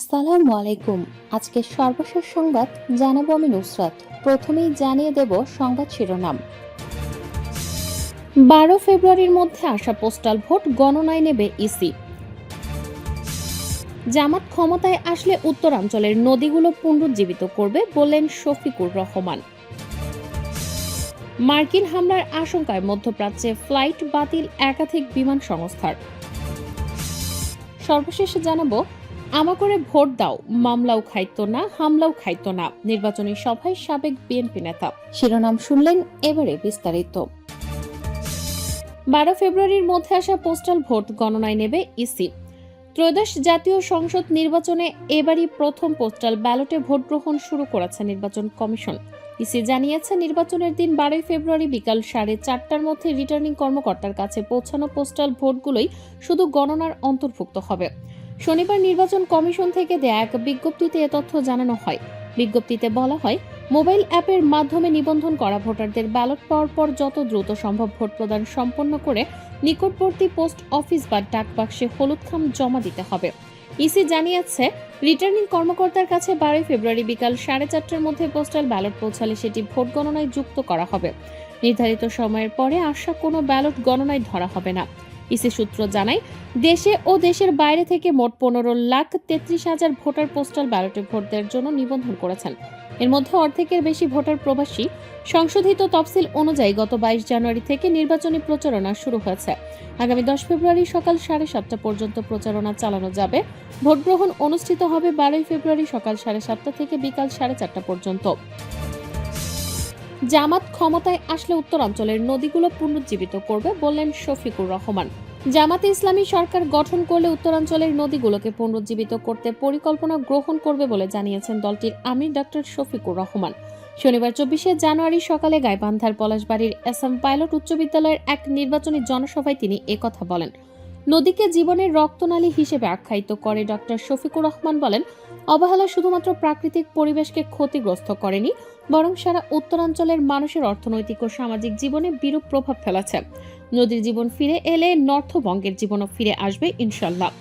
আসসালামু আলাইকুম। আজকে সর্বশেষ সংবাদ জানাবো আমি নুসরাত। প্রথমেই জানিয়ে দেব সংবাদ শিরোনাম। 12 ফেব্রুয়ারির মধ্যে আসা পোস্টাল ভোট গণনায় নেবে ইসি। জামাত ক্ষমতায় আসলে উত্তরাঞ্চলের নদীগুলো পুনরুজ্জীবিত করবে বললেন শফিকুর রহমান। মার্কিন হামলার আশঙ্কায় মধ্যপ্রাচ্যে ফ্লাইট বাতিল একাধিক বিমান সংস্থার। সর্বশেষে জানাবো, আমা করে ভোট দাও, মামলাও খাইতো না, হামলাও খাইতো না, নির্বাচনী সভায় সাবেক বিএনপি নেতা। শিরোনাম শুনলেন, এবারে বিস্তারিত। 12 ফেব্রুয়ারির মধ্যে আসা পোস্টাল ভোট গণনায় নেবে ইসি। ত্রয়োদশ জাতীয় সংসদ নির্বাচনে এবারই প্রথম পোস্টাল ব্যালটে ভোট গ্রহণ শুরু করেছে নির্বাচন কমিশন। ইসি জানিয়েছে, নির্বাচনের দিন 12 ফেব্রুয়ারি বিকাল 4:30টার মধ্যে রিটার্নিং কর্মকর্তার কাছে পৌঁছানো পোস্টাল ভোটগুলোই শুধু গণনার অন্তর্ভুক্ত হবে। শনিবার নির্বাচন কমিশন থেকে দেয়া এক বিজ্ঞপ্তিতে এ তথ্য জানানো হয়। বিজ্ঞপ্তিতে বলা হয়, মোবাইল অ্যাপের মাধ্যমে নিবন্ধন করা ভোটারদের ব্যালট পাওয়ার পর যত দ্রুত সম্ভব ভোট প্রদান সম্পন্ন করে নিকটবর্তী পোস্ট অফিস বা ডাক বাক্সে হলুদ খাম জমা দিতে হবে। ইসি জানিয়েছে, রিটার্নিং কর্মকর্তার কাছে 12 ফেব্রুয়ারি বিকাল 4:30টার মধ্যে পোস্টাল ব্যালট পৌঁছালে সেটি ভোট গণনায় যুক্ত করা হবে। নির্ধারিত সময়ের পরে আসা কোনো ব্যালট গণনায় ধরা হবে না। ইসি সূত্র জানায়, দেশে ও দেশের বাইরে থেকে মোট 15,33,000 ভোটার পোস্টাল ব্যালটে ভোট দেওয়ার জন্য নিবন্ধন করেছেন। এর মধ্যে অর্ধেকের বেশি ভোটার প্রবাসী। সংশোধিত তফসিল অনুযায়ী গত 22 জানুয়ারি থেকে নির্বাচনী প্রচারণা শুরু হয়েছে। আগামী 10 ফেব্রুয়ারি সকাল 7:30 পর্যন্ত প্রচারণা চালানো যাবে। ভোট গ্রহণ অনুষ্ঠিত হবে 12 ফেব্রুয়ারি সকাল 7:30 থেকে বিকাল 4:30 পর্যন্ত। জামাত ক্ষমতায় আসলে উত্তরাঞ্চলের নদীগুলো পুনরুজ্জীবিত করবে বললেন শফিকুর রহমান। জামাতে ইসলামী সরকার গঠন করলে উত্তরাঞ্চলের নদীগুলোকে পুনরুজ্জীবিত করতে পরিকল্পনা গ্রহণ করবে বলে জানিয়েছেন দলটির আমির ডক্টর শফিকুর রহমান। শনিবার 24শে জানুয়ারি সকালে গাইবান্ধার পলাশবাড়ির এসএম পাইলট উচ্চ বিদ্যালয়ের এক নির্বাচনী জনসভায় তিনি একথা বলেন। নদীকে জীবনের রক্তনালী হিসেবে আখ্যায়িত করে ডক্টর শফিকুর রহমান বলেন, অবহেলা শুধুমাত্র প্রাকৃতিক পরিবেশকে ক্ষতিগ্রস্ত করেনি, বরং সারা উত্তরাঞ্চলের মানুষের অর্থনৈতিক ও সামাজিক জীবনে বিরূপ প্রভাব ফেলেছে। নদীর জীবন ফিরে এলে নর্থবঙ্গের জীবনও ফিরে আসবে ইনশাল্লাহ।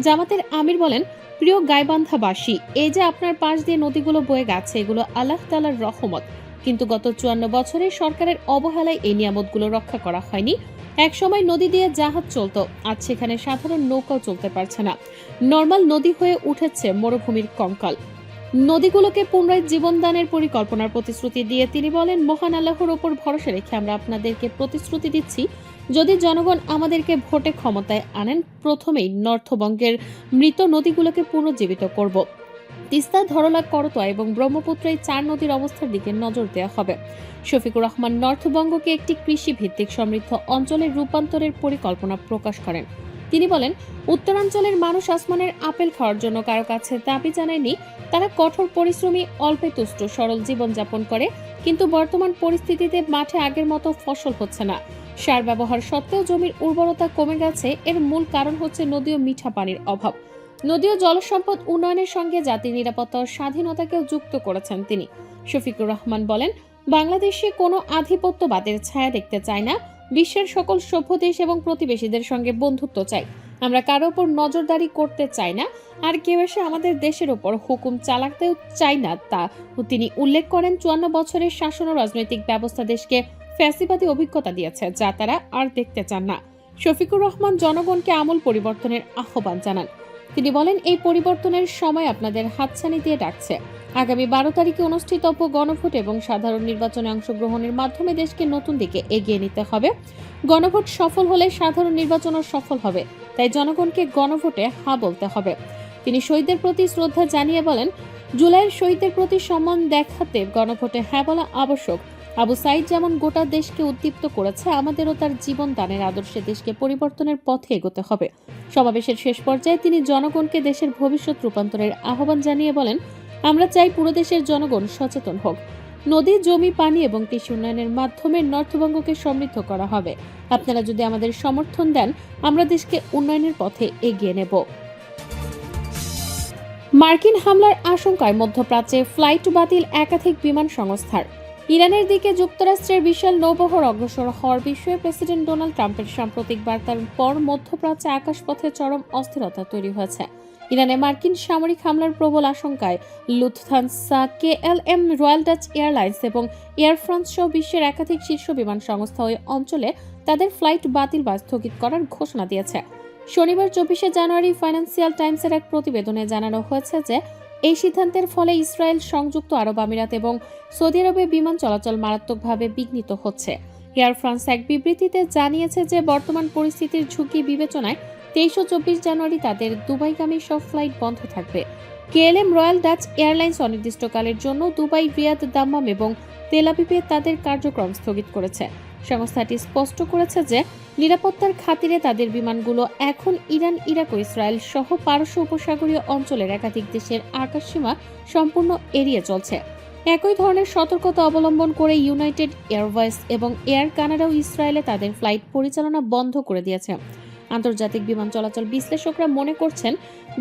জামাতের আমির বলেন, প্রিয় গাইবান্ধাবাসী, এই যে আপনার পাশ দিয়ে নদীগুলো বয়ে গেছে, এগুলো আল্লাহ তাআলার রহমত। কিন্তু গত 54 বছরে সরকারের অবহেলায় এই নিয়ামতগুলো রক্ষা করা হয়নি। এক সময় নদী দিয়ে জাহাজ চলতো, আজ সেখানে সাধারণ নৌকাও চলতে পারছে না। নর্মাল নদী হয়ে উঠেছে মরুভূমির কঙ্কাল। নদীগুলোকে পুনরায় জীবনদানের পরিকল্পনার প্রতিশ্রুতি দিয়ে তিনি বলেন, মহান আল্লাহর ওপর ভরসা রেখে আমরা আপনাদেরকে প্রতিশ্রুতি দিচ্ছি, যদি জনগণ আমাদেরকে ভোটে ক্ষমতায় আনেন, প্রথমেই নর্থবঙ্গের মৃত নদীগুলোকে পুনর্জীবিত করব। তিস্তা, ধরলা, করতোয়া এবং ব্রহ্মপুত্র এই 4 নদীর অবস্থার দিকে নজর দেওয়া হবে। শফিকুর রহমান নর্থবঙ্গকে একটি কৃষি ভিত্তিক সমৃদ্ধ অঞ্চলের রূপান্তরের পরিকল্পনা প্রকাশ করেন। তিনি বলেন, উত্তরাঞ্চলের মানুষ আসমানের আপেল খাওয়ার জন্য কারো কাছে দাবি জানায়নি। তারা কঠোর পরিশ্রমী, অল্পে তুষ্ট, সরল জীবনযাপন করে। কিন্তু বর্তমান পরিস্থিতিতে মাঠে আগের মতো ফসল হচ্ছে না। সার ব্যবহার সত্ত্বেও জমির উর্বরতা কমে গেছে। এর মূল কারণ হচ্ছে নদী ও মিঠা পানির অভাব। নদী ও জলসম্পদ উন্নয়নের সঙ্গে জাতির নিরাপত্তা ও স্বাধীনতাকেও যুক্ত করেছেন তিনি। শফিকুর রহমান বলেন, বাংলাদেশে কোনো আধিপত্যবাদের ছায়া দেখতে চায় না। বিশ্বের সকল সভ্য দেশ এবং প্রতিবেশীদের সঙ্গে বন্ধুত্ব চাই। আমরা কারো ওপর নজরদারি করতে চাই না, আর কেউ এসে আমাদের দেশের ওপর হুকুম চালাতেও চাই না। তা তিনি উল্লেখ করেন, 54 বছরের শাসন ও রাজনৈতিক ব্যবস্থা দেশকে ফ্যাসিবাদী অভিজ্ঞতা দিয়েছে, যা তারা আর দেখতে চান না। শফিকুর রহমান জনগণকে আমূল পরিবর্তনের আহ্বান জানান। তিনি বলেন, এই পরিবর্তনের সময় আপনাদের হাতছানি দিয়ে ডাকছে। আগামী 12 তারিখে অনুষ্ঠিতব্য গণভোট এবং সাধারণ নির্বাচনে অংশগ্রহণের মাধ্যমে দেশকে নতুন দিকে এগিয়ে নিতে হবে। গণভোট সফল হলে সাধারণ নির্বাচনও সফল হবে। তাই জনগণকে গণভোটে হ্যাঁ বলতে হবে। তিনি শহীদদের প্রতি শ্রদ্ধা জানিয়ে বলেন, জুলাইয়ের শহীদদের প্রতি সম্মান দেখাতে গণভোটে হ্যাঁ বলা আবশ্যক। আবু সাইদ যেমন গোটা দেশকে উদ্দীপ্ত করেছে, আমাদেরও তার জীবন দানের আদর্শে দেশকে পরিবর্তনের পথে এগোতে হবে। সমাবেশের শেষ পর্যায়ে তিনি জনগণকে দেশের ভবিষ্যৎ রূপান্তরের আহ্বান জানিয়ে বলেন, আমরা চাই পুরো দেশের জনগণ সচেতন হোক। নদী, জমি, পানি এবং কৃষি উন্নয়নের মাধ্যমে নর্থবঙ্গকে সমৃদ্ধ করা হবে। আপনারা যদি আমাদের সমর্থন দেন, আমরা দেশকে উন্নয়নের পথে এগিয়ে নেব। মার্কিন হামলার আশঙ্কায় মধ্যপ্রাচ্যে ফ্লাইট বাতিল একাধিক বিমান সংস্থার। ইরানের দিকে যুক্তরাষ্ট্রের বিশাল নৌবহর অগ্রসর হওয়ার বিষয়ে প্রেসিডেন্ট ডোনাল্ড ট্রাম্পের সাম্প্রতিক বার্তার পর মধ্যপ্রাচ্যে আকাশপথে চরম অস্থিরতা তৈরি হয়েছে। ইরানে মার্কিন সামরিক হামলার প্রবল আশঙ্কায় Lufthansa, KLM, royal Dutch airlines এবং এয়ার ফ্রান্স সহ বিশ্বের একাধিক শীর্ষ বিমান সংস্থা ওই অঞ্চলে তাদের ফ্লাইট বাতিল বা স্থগিত করার ঘোষণা দিয়েছে। শনিবার 24শে জানুয়ারি ফাইন্যান্সিয়াল টাইমসের এক প্রতিবেদনে জানানো হয়েছে যে এই সিদ্ধান্তের ফলে ইসরায়েল, সংযুক্ত আরব আমিরাত এবং সৌদি আরবে বিমান চলাচল মারাত্মকভাবে বিঘ্নিত হচ্ছে। এয়ার ফ্রান্স এক বিবৃতিতে জানিয়েছে যে বর্তমান পরিস্থিতির ঝুঁকি বিবেচনায় 23 ও 24 জানুয়ারি তাদের দুবাইগামী সব ফ্লাইট বন্ধ থাকবে। কেএলএম, রয়্যাল ডাচ এয়ারলাইন্স অনির্দিষ্টকালের জন্য দুবাই, রিয়াদ, দাম্মাম এবং তেল আবিবে তাদের কার্যক্রম স্থগিত করেছে। সংস্থাটি স্পষ্ট করেছে যে নিরাপত্তার খাতিরে তাদের বিমানগুলো এখন ইরান, ইরাক ও ইসরায়েল সহ পারস্য উপসাগরীয় অঞ্চলের একাধিক দেশের আকাশসীমা সম্পূর্ণ এড়িয়ে চলছে। একই ধরনের সতর্কতা অবলম্বন করে ইউনাইটেড এয়ারওয়েজ এবং এয়ার কানাডাও ইসরায়েলে তাদের ফ্লাইট পরিচালনা বন্ধ করে দিয়েছে। আন্তর্জাতিক বিমান চলাচল বিশ্লেষকরা মনে করছেন,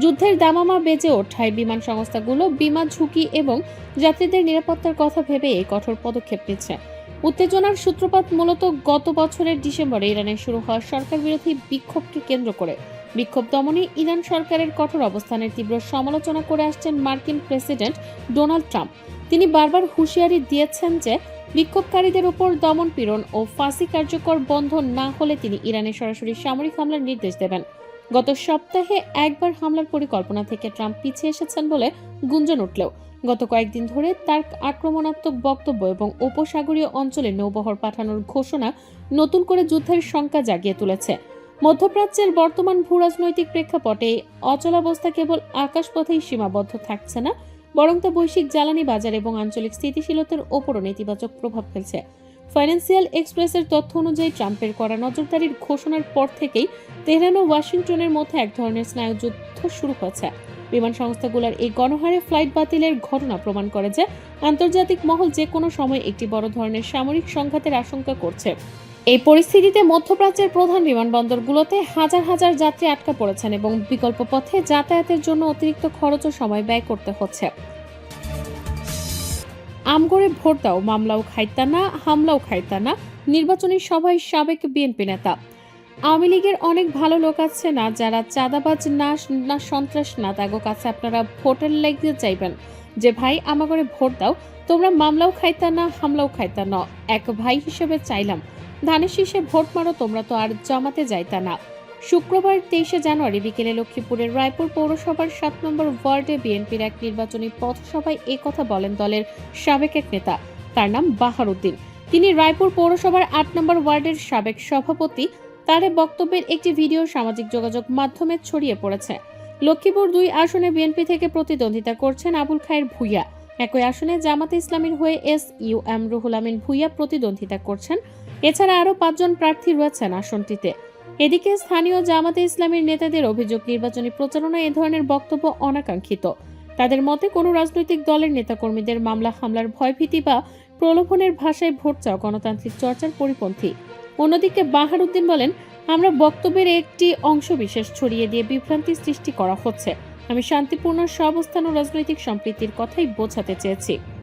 যুদ্ধের দামামা বেজে ওঠায় বিমান সংস্থাগুলো বিমা ঝুঁকি এবং যাত্রীদের নিরাপত্তার কথা ভেবে এই কঠোর পদক্ষেপ নিচ্ছে। উত্তেজনার সূত্রপাত মূলত গত বছরের ডিসেম্বরে ইরানে শুরু হওয়া সরকার বিরোধী বিক্ষোভকে কেন্দ্র করে। বিক্ষোভ দমনে ইরান সরকারের কঠোর অবস্থানের তীব্র সমালোচনা করে আসছেন মার্কিন প্রেসিডেন্ট ডোনাল্ড ট্রাম্প। তিনি বারবার হুঁশিয়ারি দিয়েছেন যে বিক্ষোভকারীদের উপর দমন পীড়ন ও ফাঁসি কার্যকর বন্ধ না হলে তিনি ইরানে সরাসরি সামরিক হামলার নির্দেশ দেবেন। গত সপ্তাহে একবার হামলার পরিকল্পনা থেকে ট্রাম্প পিছিয়ে এসেছেন বলে গুঞ্জন উঠলেও গত কয়েকদিন ধরে তার আক্রমণাত্মক বক্তব্য এবং উপসাগরীয় অঞ্চলে নৌবহর পাঠানোর ঘোষণা নতুন করে যুদ্ধের শঙ্কা জাগিয়ে তুলেছে। মধ্যপ্রাচ্যের বর্তমান ভূরাজনৈতিক প্রেক্ষাপটে অচলাবস্থা কেবল আকাশপথেই সীমাবদ্ধ থাকছে না, বরং তা বৈশ্বিক জ্বালানি বাজার এবং আঞ্চলিক স্থিতিশীলতার ওপরও নেতিবাচক প্রভাব ফেলছে। ফাইন্যান্সিয়াল এক্সপ্রেসের তথ্য অনুযায়ী ট্রাম্পের করা নজরদারির ঘোষণার পর থেকেই তেহরান ও ওয়াশিংটনের মধ্যে এক ধরনের স্নায়ুযুদ্ধ শুরু হয়েছে। বিমান সংস্থাগুলোর এই গণহারে ফ্লাইট বাতিলের ঘটনা প্রমাণ করে যে আন্তর্জাতিক মহল যে কোনো সময় একটি বড় ধরনের সামরিক সংঘাতের আশঙ্কা করছে। এই পরিস্থিতিতে মধ্যপ্রাচ্যের প্রধান বিমানবন্দরগুলোতে হাজার হাজার যাত্রী আটকা পড়েছেন এবং বিকল্প পথে যাতায়াতের জন্য অতিরিক্ত খরচ ও সময় ব্যয় করতে হচ্ছে। আমগরে ভোট দাও, মামলাও খাইতা না, হামলাও খাইতা না, নির্বাচনী সভায় সাবেক বিএনপি নেতা। আওয়ামী লীগের অনেক ভালো লোক আছে না, যারা চাঁদাবাজ না সন্ত্রাস না, তাগো কাছে আপনারা ভোটের লেগে চাইবেন যে ভাই আমাগরে ভোট দাও, তোমরা মামলাও খাইতা না, হামলাও খাইতা না, এক ভাই হিসেবে চাইলাম ধানের শীষে ভোট মারো, তোমরা তো আর জামাতে যাইতা না। শুক্রবার 23শে জানুয়ারি বিকেলে লক্ষ্মীপুরের রায়পুর পৌরসভার 7 নম্বর ওয়ার্ডে বিএনপির এক নির্বাচনী পথসভায় কথা বলেন দলের সাবেক এক নেতা। তার নাম বাহারউদ্দিন। তিনি রায়পুর পৌরসভার 8 নম্বর ওয়ার্ডের সাবেক সভাপতি। তার বক্তব্যের একটি ভিডিও সামাজিক যোগাযোগ মাধ্যমে ছড়িয়ে পড়েছে। লক্ষ্মীপুর 2 আসনে বিএনপি থেকে প্রতিদ্বন্দ্বিতা করছেন আবুল খায়ের ভূঁইয়া। একই আসনে জামাতে ইসলামীর হয়ে SUM রুহুল আমিন ভূঁইয়া প্রতিদ্বন্দ্বিতা করছেন। এছাড়া আরও 5 জন প্রার্থী রয়েছেন আসনটিতে। এদিকে স্থানীয় জামাতে ইসলামীর নেতাদের অভিযোগ, নির্বাচনী প্রচারণায় এ ধরনের বক্তব্য অনাকাঙ্ক্ষিত। তাদের মতে কোনো রাজনৈতিক দলের নেতাকর্মীদের মামলা হামলার ভয়ভীতি বা প্রলোভনের ভাষায় ভোট চাওয়া গণতান্ত্রিক চর্চার পরিপন্থী। অন্যদিকে বাহারউদ্দিন বলেন, আমরা বক্তব্যের একটি অংশ বিশেষ ছড়িয়ে দিয়ে বিভ্রান্তি সৃষ্টি করা হচ্ছে। আমি শান্তিপূর্ণ সহাবস্থান ও রাজনৈতিক সম্প্রীতির কথাই বোঝাতে চেয়েছি।